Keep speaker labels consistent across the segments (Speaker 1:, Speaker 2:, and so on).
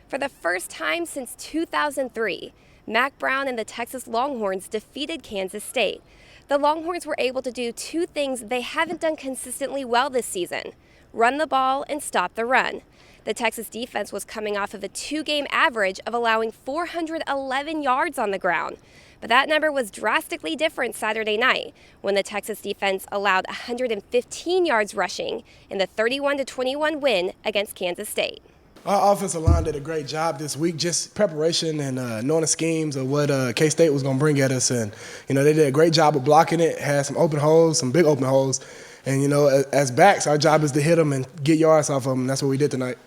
Speaker 1: For the first time since 2003, Mack Brown and the Texas Longhorns defeated Kansas State. The Longhorns were able to do two things they haven't done consistently well this season: run the ball and stop the run. The Texas defense was coming off of a two-game average of allowing 411 yards on the ground. But that number was drastically different Saturday night when the Texas defense allowed 115 yards rushing in the 31-21 win against Kansas State.
Speaker 2: Our offensive line did a great job this week, just preparation and knowing the schemes of what K-State was going to bring at us. And, they did a great job of blocking it, had some open holes, some big open holes. And, as backs, our job is to hit them and get yards off of them. That's what we did tonight.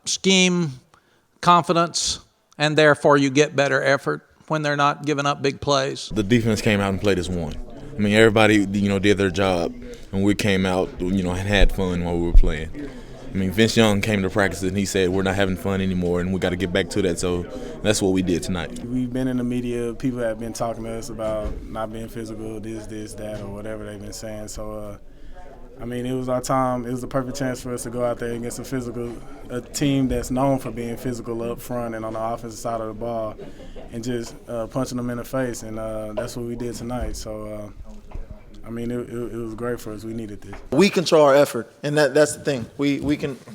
Speaker 3: Scheme, confidence, and therefore you get better effort when they're not giving up big plays.
Speaker 4: The defense came out and played as one. I mean, everybody, did their job, and we came out, and had fun while we were playing. I mean, Vince Young came to practice and he said, we're not having fun anymore, and we got to get back to that. So that's what we did tonight.
Speaker 5: We've been in the media. People have been talking to us about not being physical, this, that, or whatever they've been saying. So, it was our time. It was the perfect chance for us to go out there against a team that's known for being physical up front and on the offensive side of the ball, and just punching them in the face. And that's what we did tonight. So, it was great for us. We needed this.
Speaker 6: We control our effort, and that's the thing.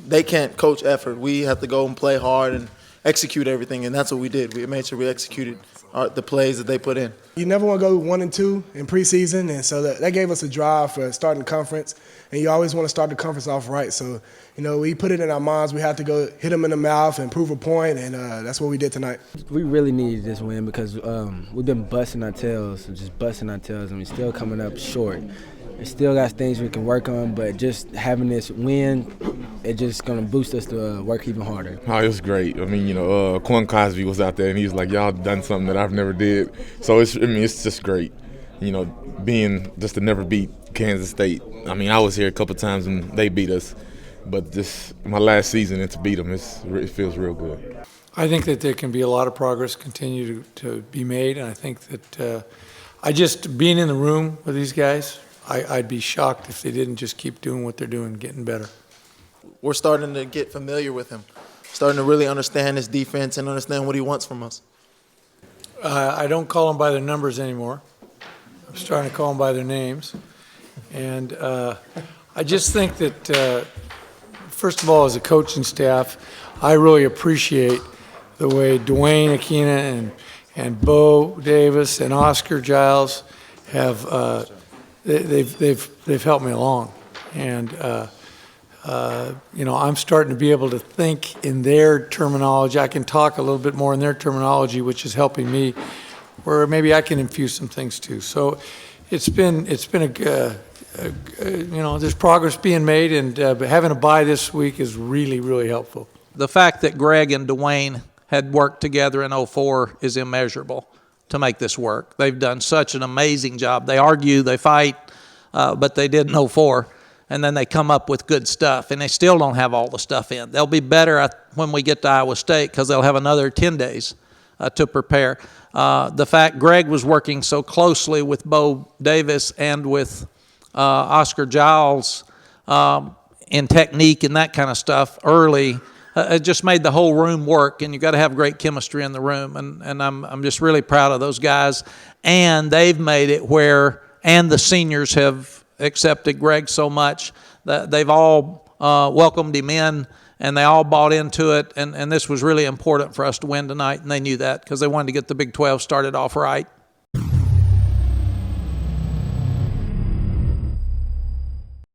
Speaker 6: They can't coach effort. We have to go and play hard and execute everything, and that's what we did. We made sure we executed the plays that they put in.
Speaker 2: You never want to go 1-2 in preseason, and so that gave us a drive for starting the conference. And you always want to start the conference off right. So, we put it in our minds. We had to go hit them in the mouth and prove a point, and that's what we did tonight.
Speaker 7: We really needed this win because we've been busting our tails, and we're still coming up short. We still got things we can work on, but just having this win, it's just going to boost us to work even harder.
Speaker 4: Oh, it was great. Quan Cosby was out there, and he was like, y'all done something that I've never did. So, it's just great, being just to never beat Kansas State. I was here a couple times, and they beat us. But this my last season, and to beat them, it feels real good.
Speaker 8: I think that there can be a lot of progress continue to be made, and I think that being in the room with these guys, I'd be shocked if they didn't just keep doing what they're doing, getting better.
Speaker 6: We're starting to get familiar with him, starting to really understand his defense and understand what he wants from us.
Speaker 8: I don't call them by their numbers anymore. I'm starting to call them by their names. And I just think that, first of all, as a coaching staff, I really appreciate the way Dwayne Akina and Bo Davis and Oscar Giles have they've helped me along. And I'm starting to be able to think in their terminology. I can talk a little bit more in their terminology, which is helping me, where maybe I can infuse some things too. So it's been there's progress being made, and having a bye this week is really, really helpful.
Speaker 3: The fact that Greg and Dwayne had worked together in 2004 is immeasurable to make this work. They've done such an amazing job. They argue, they fight, but they did in 2004, and then they come up with good stuff, and they still don't have all the stuff in. They'll be better when we get to Iowa State because they'll have another 10 days to prepare. The fact Greg was working so closely with Bo Davis and with Oscar Giles in technique and that kind of stuff early, it just made the whole room work, and you got to have great chemistry in the room, and I'm just really proud of those guys. And they've made it where, and the seniors have accepted Greg so much that they've all welcomed him in, and they all bought into it, and this was really important for us to win tonight, and they knew that because they wanted to get the Big 12 started off right.